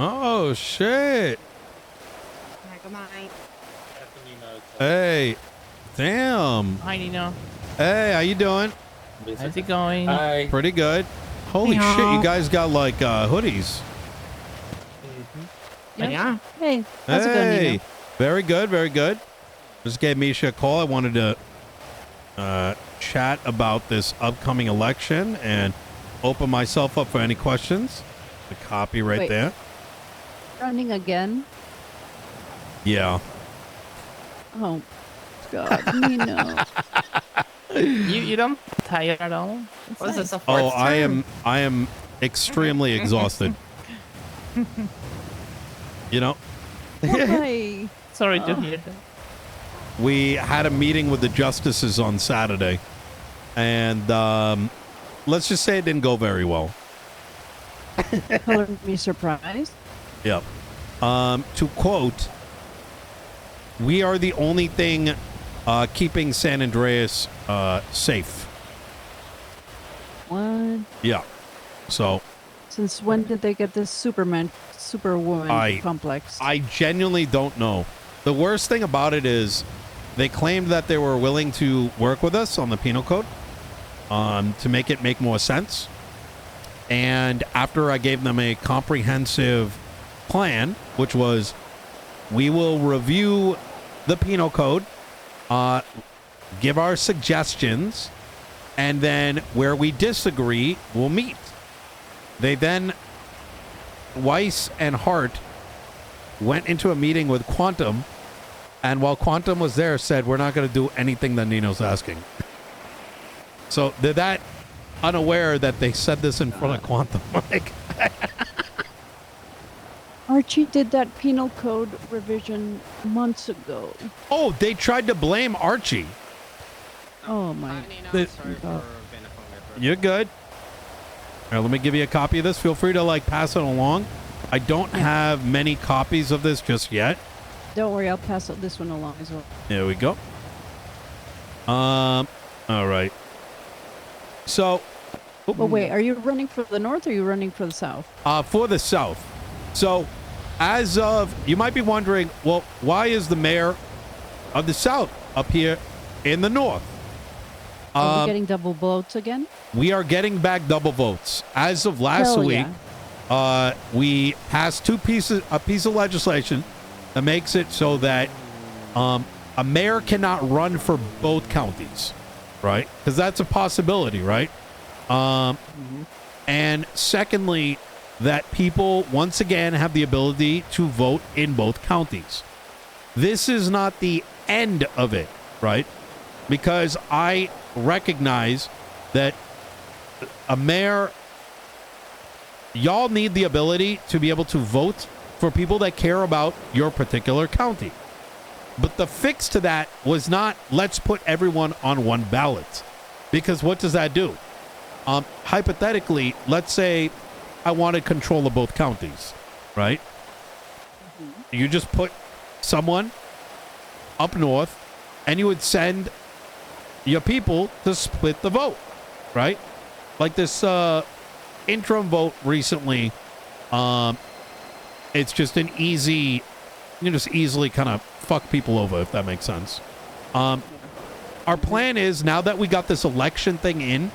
Oh, shit. Good night. Hey. Damn. Hi, Nino. Hey, how you doing? How's it going? Hi. Pretty good. Holy Hey, shit, y'all. you guys got like hoodies. Yeah. Hey, how's it going, Hey. Nino? Very good, very good. Just gave Misha a call. I wanted to chat about this upcoming election and open myself up for any questions. The copy right Wait. there. Running again? Yeah. Oh, God, Nino. You don't tired at all? What is this, a Oh, fourth term? I am extremely exhausted. You know, Why? Sorry to hear that. we had a meeting with the justices on Saturday, and let's just say it didn't go very well. Color me surprised. Yep. To quote, we are the only thing keeping San Andreas safe. What? Yeah. So Since when did they get this Superwoman complex? I genuinely don't know. The worst thing about it is they claimed that they were willing to work with us on the penal code to make it make more sense. And after I gave them a comprehensive plan, which was we will review the penal code, give our suggestions, and then where we disagree, we'll meet. They then, Weiss and Hart went into a meeting with Quantum, and while Quantum was there, said, we're not going to do anything that Nino's asking. So they're that unaware that they said this in front of Quantum. Like, Archie did that penal code revision months ago. oh, they tried to blame Archie. Oh, my The- God. You're good. All right, let me give you a copy of this. Feel free to like pass it along. I don't have many copies of this just yet. Don't worry, I'll pass this one along as well. There we go. All right. So, But wait, are you running for the north or are you running for the south? for the South. So, as of, you might be wondering, well, why is the mayor of the South up here in the North? Are we getting double votes again? We are getting back double votes. As of last Hell week, yeah. we passed a piece of legislation that makes it so that a mayor cannot run for both counties, right? Because that's a possibility, right? And secondly, that people once again have the ability to vote in both counties. This is not the end of it, right? Because I recognize that a mayor, y'all need the ability to be able to vote for people that care about your particular county. But the fix to that was not let's put everyone on one ballot. Because what does that do? Hypothetically, let's say I wanted control of both counties, right? You just put someone up north and you would send your people to split the vote, right? Like this interim vote recently, it's just an easy, you can just easily kind of fuck people over, if that makes sense. Our plan is, now that we got this election thing in,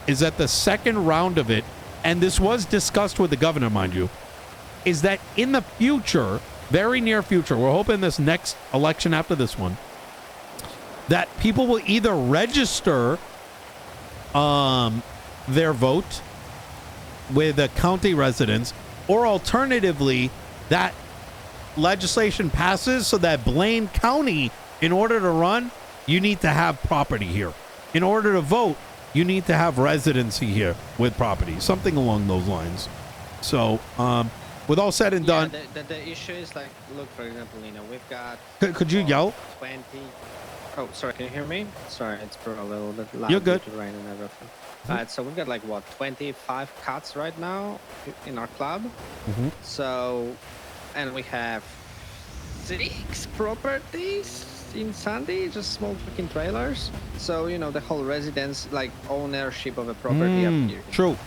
is that the second round of it, and this was discussed with the governor, mind you, is that in the future, very near future, we're hoping this next election after this one, that people will either register their vote with a county residence, or alternatively, that legislation passes so that Blaine County, in order to run, you need to have property here. In order to vote, you need to have residency here with property, something along those lines. So, with all said and done, The issue is like, look, for example, we've got. could you yell? 20. Oh, sorry, can you hear me? Sorry, it's a little bit loud. You're good. Due to rain and everything. Alright, so we've got like what, 25 cuts right now in our club. So, and we have 6 properties in Sandy, just small fucking trailers. So, the whole residence, like ownership of a property up here. True.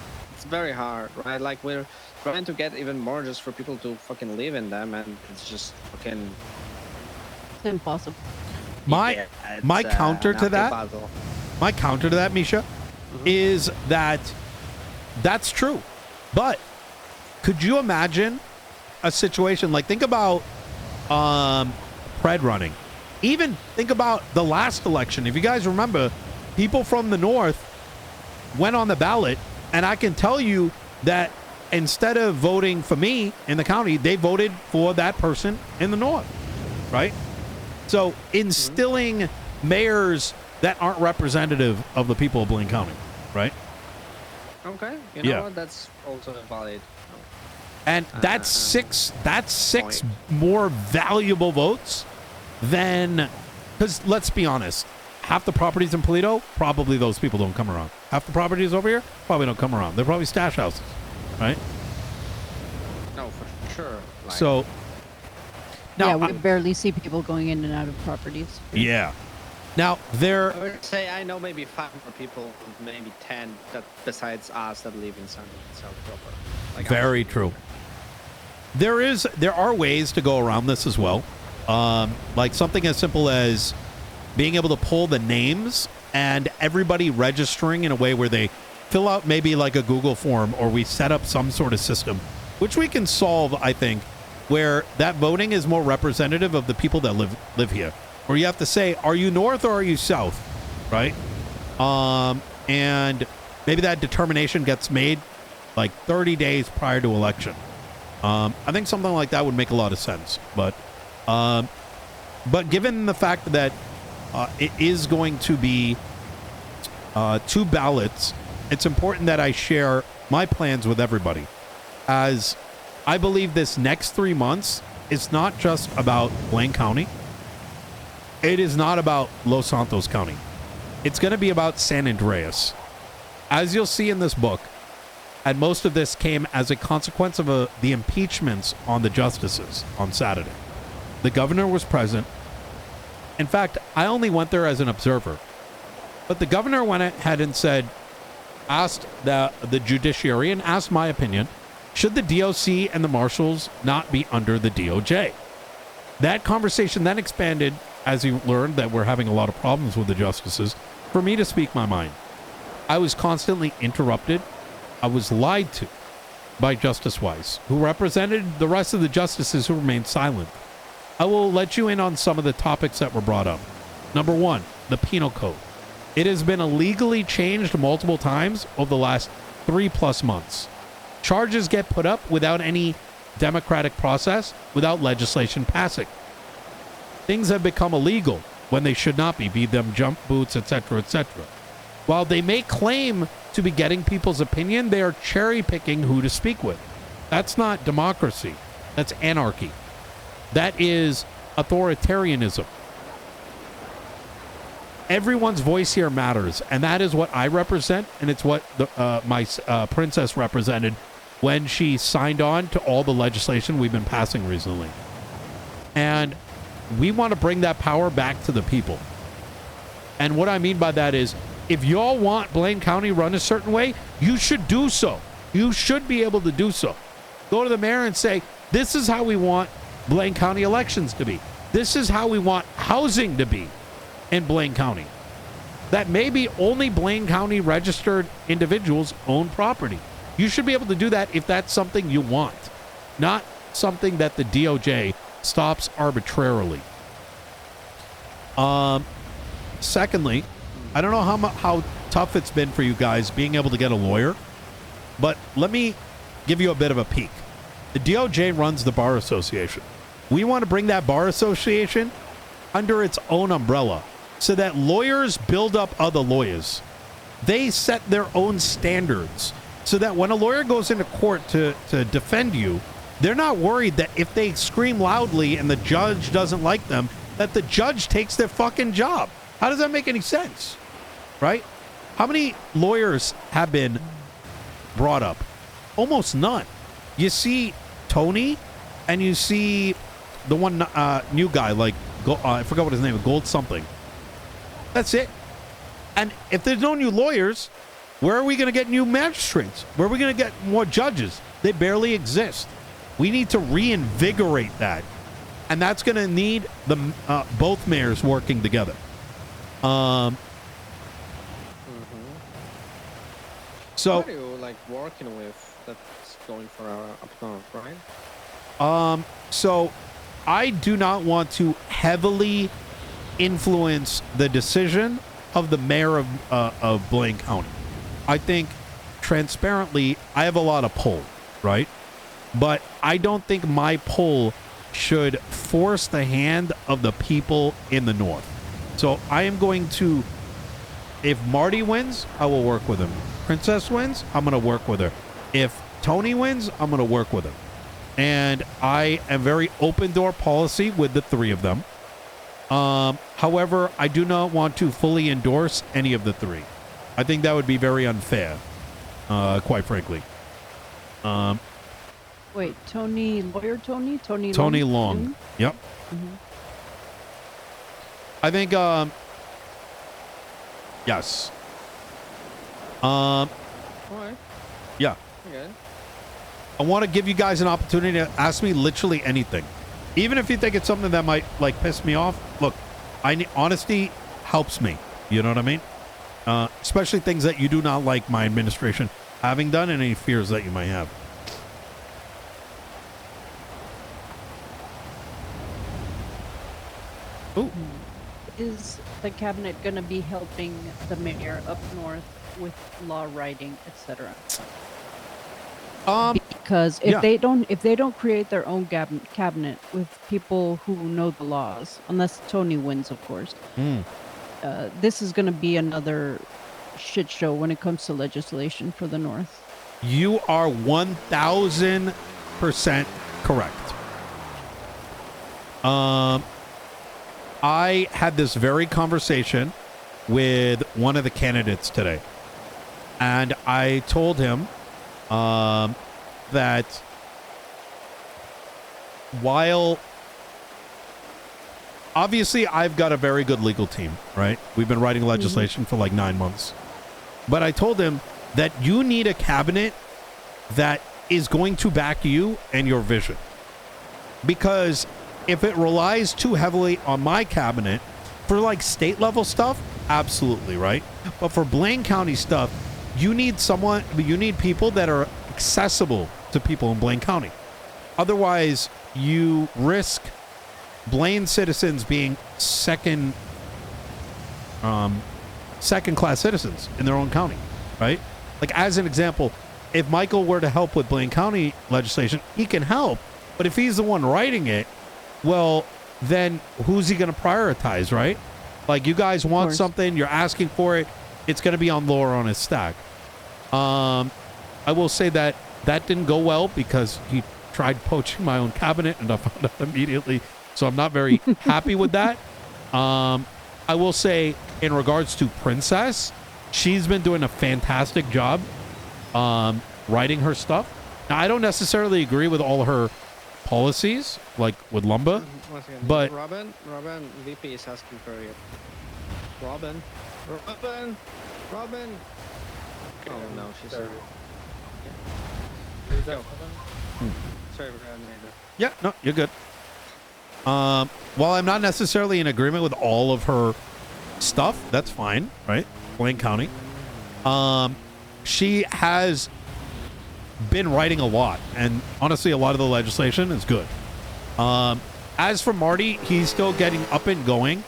it's very hard, right? Like we're trying to get even more just for people to fucking live in them, and it's just fucking It's impossible. My it's, my counter an to that, uphill battle. my counter to that, Misha, is that that's true. But could you imagine a situation like think about pred running? Even think about the last election. If you guys remember, people from the north went on the ballot, and I can tell you that instead of voting for me in the county, they voted for that person in the north, right? So instilling mayors that aren't representative of the people of Blaine County, right? Okay, you know Yeah. what? That's also a valid. And that's six point. more valuable votes than, because let's be honest, half the properties in Paleto, probably those people don't come around. Half the properties over here probably don't come around. They're probably stash houses, right? No, for sure. Like, So now, yeah, we barely see people going in and out of properties. yeah. Now there, I would say I know maybe 5 more people, maybe 10 that besides us that live in San proper. Like very true. There are ways to go around this as well. Like something as simple as being able to pull the names and everybody registering in a way where they fill out maybe like a Google form, or we set up some sort of system, which we can solve, I think, where that voting is more representative of the people that live here. Where you have to say, are you north or are you south, right? And maybe that determination gets made like 30 days prior to election. I think something like that would make a lot of sense. But given the fact that it is going to be 2 ballots, it's important that I share my plans with everybody, as I believe this next 3 months is not just about Blaine County. It is not about Los Santos County. It's going to be about San Andreas. As you'll see in this book, and most of this came as a consequence of the impeachments on the justices on Saturday. The governor was present. In fact, I only went there as an observer. But the governor went ahead and asked the judiciary and asked my opinion, should the DOC and the marshals not be under the DOJ? That conversation then expanded as he learned that we're having a lot of problems with the justices, for me to speak my mind. I was constantly interrupted. I was lied to by Justice Weiss, who represented the rest of the justices who remained silent. I will let you in on some of the topics that were brought up. Number 1, the penal code. It has been illegally changed multiple times over the last 3+ months. Charges get put up without any democratic process, without legislation passing. Things have become illegal when they should not be them jump boots, etc., etc. While they may claim to be getting people's opinion, they are cherry-picking who to speak with. That's not democracy. That's anarchy. That is authoritarianism. Everyone's voice here matters, and that is what I represent, and it's what my princess represented when she signed on to all the legislation we've been passing recently. And we want to bring that power back to the people. And what I mean by that is, if y'all want Blaine County run a certain way, you should do so. You should be able to do so. Go to the mayor and say, this is how we want Blaine County elections to be. This is how we want housing to be in Blaine County. That maybe only Blaine County registered individuals own property. You should be able to do that if that's something you want, not something that the DOJ stops arbitrarily. Secondly, I don't know how tough it's been for you guys being able to get a lawyer, but let me give you a bit of a peek. The DOJ runs the Bar Association. We want to bring that Bar Association under its own umbrella so that lawyers build up other lawyers. They set their own standards so that when a lawyer goes into court to defend you, they're not worried that if they scream loudly and the judge doesn't like them, that the judge takes their fucking job. How does that make any sense? Right? How many lawyers have been brought up? Almost none. You see Tony, and you see the one new guy, like, I forgot what his name is, Gold something. That's it. And if there's no new lawyers, Where are we going to get new magistrates? Where are we going to get more judges? They barely exist. We need to reinvigorate that. And that's going to need the both mayors working together. So, what are you like working with that's going for our up north, right? So I do not want to heavily influence the decision of the mayor of Blaine County. I think transparently, I have a lot of pull, right? But I don't think my pull should force the hand of the people in the north. So I am going to, if Marty wins, I will work with him. Princess wins, I'm going to work with her. If Tony wins, I'm going to work with him. And I am very open door policy with the three of them. However, I do not want to fully endorse any of the three. I think that would be very unfair, quite frankly. Wait, Tony, lawyer Tony? Tony Long. Yep. I think, yes. Alright. Yeah. Okay. I want to give you guys an opportunity to ask me literally anything. Even if you think it's something that might, like, piss me off. Look, honesty helps me. You know what I mean? Especially things that you do not like my administration having done and any fears that you might have. Ooh. Is the cabinet going to be helping the mayor up north with law writing, etc.? Because if they don't create their own cabinet with people who know the laws, unless Tony wins, of course, this is going to be another shit show when it comes to legislation for the north. You are 1,000% correct. I had this very conversation with one of the candidates today, and I told him that while obviously I've got a very good legal team, right? We've been writing legislation for like 9 months. But I told him that you need a cabinet that is going to back you and your vision. Because if it relies too heavily on my cabinet for like state level stuff, absolutely, right? But for Blaine County stuff, you need people that are accessible to people in Blaine County. Otherwise, you risk Blaine citizens being second class citizens in their own county, right? Like, as an example, if Michael were to help with Blaine County legislation, he can help. But if he's the one writing it, well, then who's he going to prioritize, right? Like, you guys want something, you're asking for it, it's going to be on lower on his stack. I will say that didn't go well because he tried poaching my own cabinet, and I found out immediately. So I'm not very happy with that. I will say, in regards to Princess, she's been doing a fantastic job writing her stuff. Now, I don't necessarily agree with all her policies, like with Lumba, but Robin, VP is asking for you. Robin. Oh no, she's sorry. Sorry, yeah, no, you're good. While I'm not necessarily in agreement with all of her stuff, that's fine, right? Blaine County. She has been writing a lot, and honestly, a lot of the legislation is good. As for Marty, he's still getting up and going,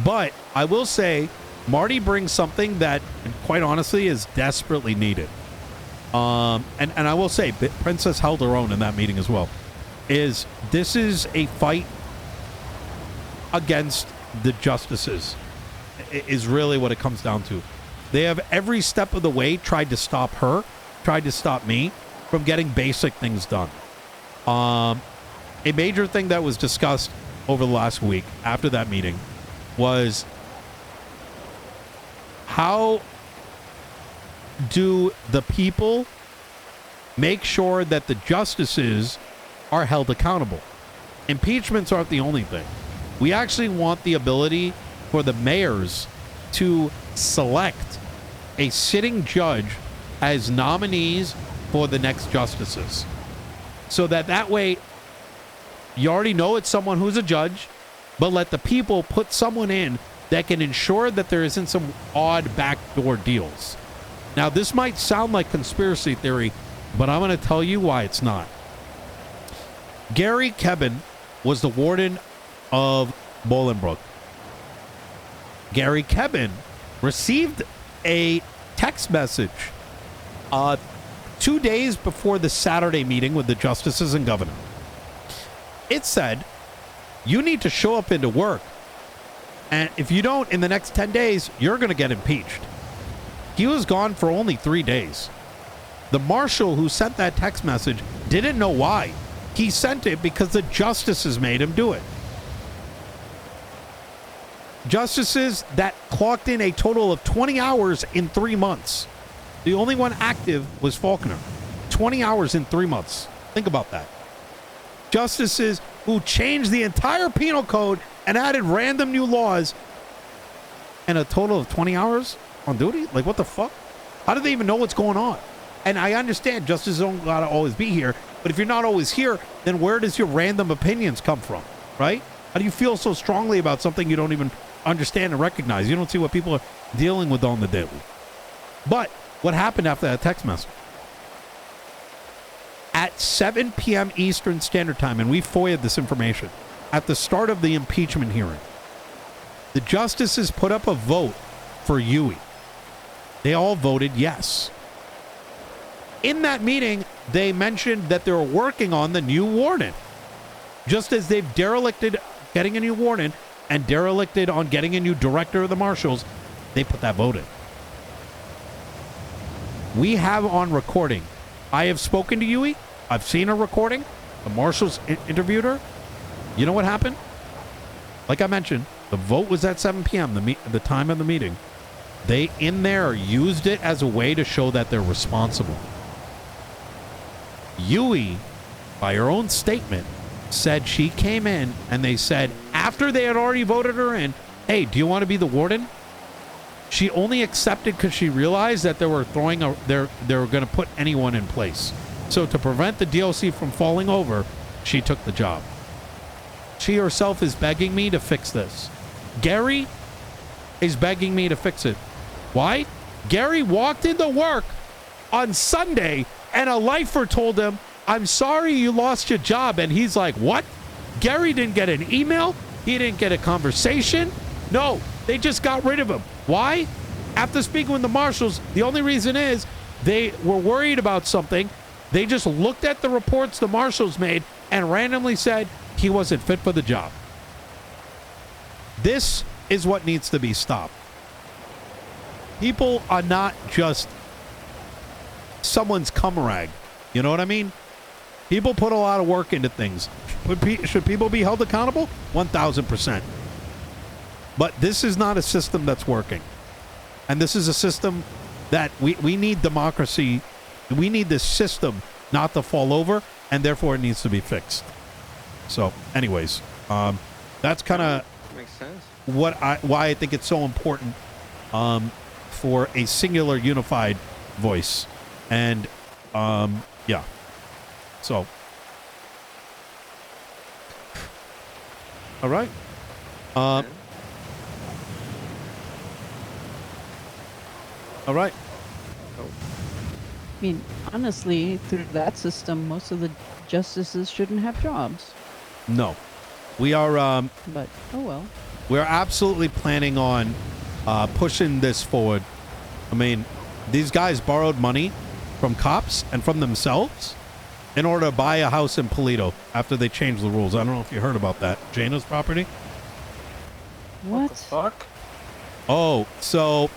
but I will say Marty brings something that, quite honestly, is desperately needed. And I will say, Princess held her own in that meeting as well. This is a fight against the justices, is really what it comes down to. They have every step of the way tried to stop her, tried to stop me from getting basic things done. A major thing that was discussed over the last week after that meeting was how do the people make sure that the justices are held accountable. Impeachments aren't the only thing. We actually want the ability for the mayors to select a sitting judge as nominees for the next justices. So that way, you already know it's someone who's a judge, but let the people put someone in that can ensure that there isn't some odd backdoor deals. Now, this might sound like conspiracy theory, but I'm going to tell you why it's not. Gary Kebben was the warden of Bolingbrook. Gary Kebben received a text message 2 days before the Saturday meeting with the justices and governor. It said, you need to show up into work. And if you don't in the next 10 days, you're going to get impeached. He was gone for only 3 days. The marshal who sent that text message didn't know why. He sent it because the justices made him do it. Justices that clocked in a total of 20 hours in 3 months. The only one active was Faulkner. 20 hours in 3 months. Think about that. Justices who changed the entire penal code and added random new laws and a total of 20 hours on duty? Like, what the fuck? How do they even know what's going on? And I understand justices don't gotta always be here, but if you're not always here, then where does your random opinions come from, right? How do you feel so strongly about something you don't even understand and recognize? You don't see what people are dealing with on the daily. But what happened after that text message? At 7 p.m. Eastern Standard Time, and we FOIA'd this information, at the start of the impeachment hearing, the justices put up a vote for Huey. They all voted yes. In that meeting, they mentioned that they were working on the new warden. Just as they've derelicted getting a new warden and derelicted on getting a new director of the marshals, they put that vote in. We have on recording. I have spoken to Huey. I've seen a recording. The marshals interviewed her. You know what happened? Like I mentioned, the vote was at 7 p.m., the time of the meeting. They, in there, used it as a way to show that they're responsible. Huey, by her own statement, said she came in and they said, after they had already voted her in, hey, do you want to be the warden? She only accepted because she realized that they were they were going to put anyone in place. So to prevent the DOC from falling over, she took the job. She herself is begging me to fix this. Gary is begging me to fix it. Why? Gary walked into work on Sunday and a lifer told him, I'm sorry you lost your job. And he's like, what? Gary didn't get an email. He didn't get a conversation. No, they just got rid of him. Why? After speaking with the marshals, the only reason is they were worried about something. They just looked at the reports the marshals made and randomly said he wasn't fit for the job. This is what needs to be stopped. People are not just someone's cum rag. You know what I mean? People put a lot of work into things. Should people be held accountable? 1,000%. But this is not a system that's working. And this is a system that we need democracy. We need this system not to fall over, and therefore it needs to be fixed. So, anyways, that's kind of makes sense. Why I think it's so important for a singular unified voice. And yeah. So, all right. All right. I mean, honestly, through that system, most of the justices shouldn't have jobs. No, we are. But oh well. We're absolutely planning on pushing this forward. I mean, these guys borrowed money from cops and from themselves in order to buy a house in Polito after they changed the rules. I don't know if you heard about that. Jana's property. What the fuck? Oh, so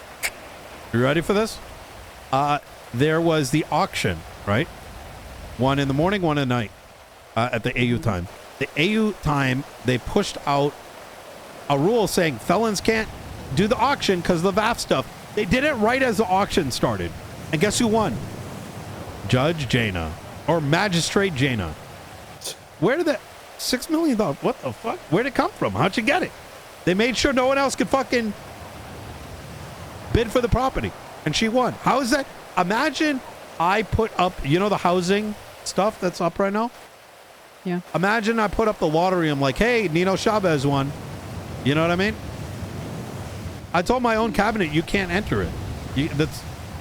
you ready for this? There was the auction, right? One in the morning, one at night, at the AU time. The AU time, they pushed out a rule saying felons can't do the auction because of the VAF stuff. They did it right as the auction started. And guess who won? Judge Jana. Or Magistrate Jana. Where did that $6 million? What the fuck? Where'd it come from? How'd you get it? They made sure no one else could fucking bid for the property. And she won. How is that? Imagine I put up, the housing stuff that's up right now? Yeah. Imagine I put up the lottery. I'm like, hey, Nino Chavez won. You know what I mean? I told my own cabinet, you can't enter it.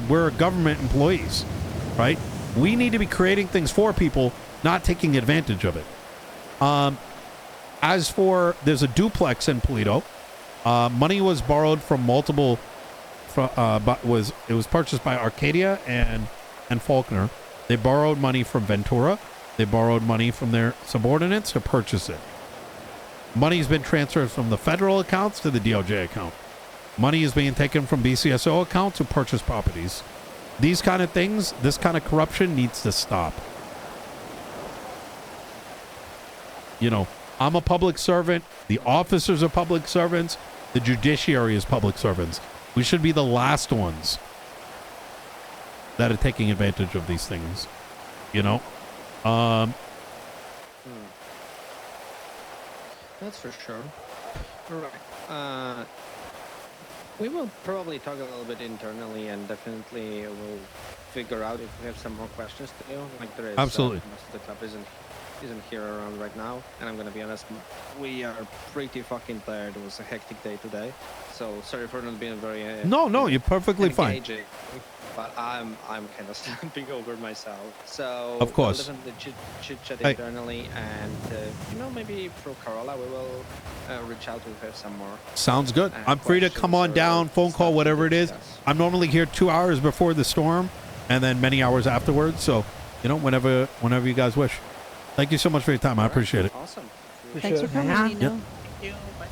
We're government employees, right? We need to be creating things for people, not taking advantage of it. As for, there's a duplex in Polito. Money was borrowed from multiple, but it was purchased by Arcadia and Faulkner. They borrowed money from Ventura. They borrowed money from their subordinates to purchase it. Money's been transferred from the federal accounts to the DOJ account. Money is being taken from BCSO account to purchase properties. These kind of things, this kind of corruption needs to stop. I'm a public servant. The officers are public servants. The judiciary is public servants. We should be the last ones that are taking advantage of these things. That's for sure. All right. We will probably talk a little bit internally, and definitely we'll figure out if we have some more questions to you. Like there is. Absolutely. Most of the club isn't here around right now, and I'm gonna be honest, we are pretty fucking tired. It was a hectic day today, so sorry for not being very No, you're perfectly fine. But I'm kind of stamping over myself. So of course, we'll definitely chit chat internally, and maybe through Carola we will reach out if we have some more. Sounds good. I'm free to come on down, phone call, whatever it is. I'm normally here 2 hours before the storm, and then many hours afterwards. So whenever you guys wish. Thank you so much for your time. I appreciate it. Awesome. Thanks for coming, Yeah. Nino. Yep. Thank you. Bye.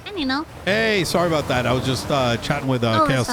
Hi, Nino. Hey, sorry about that. I was just chatting with Oh, Chaos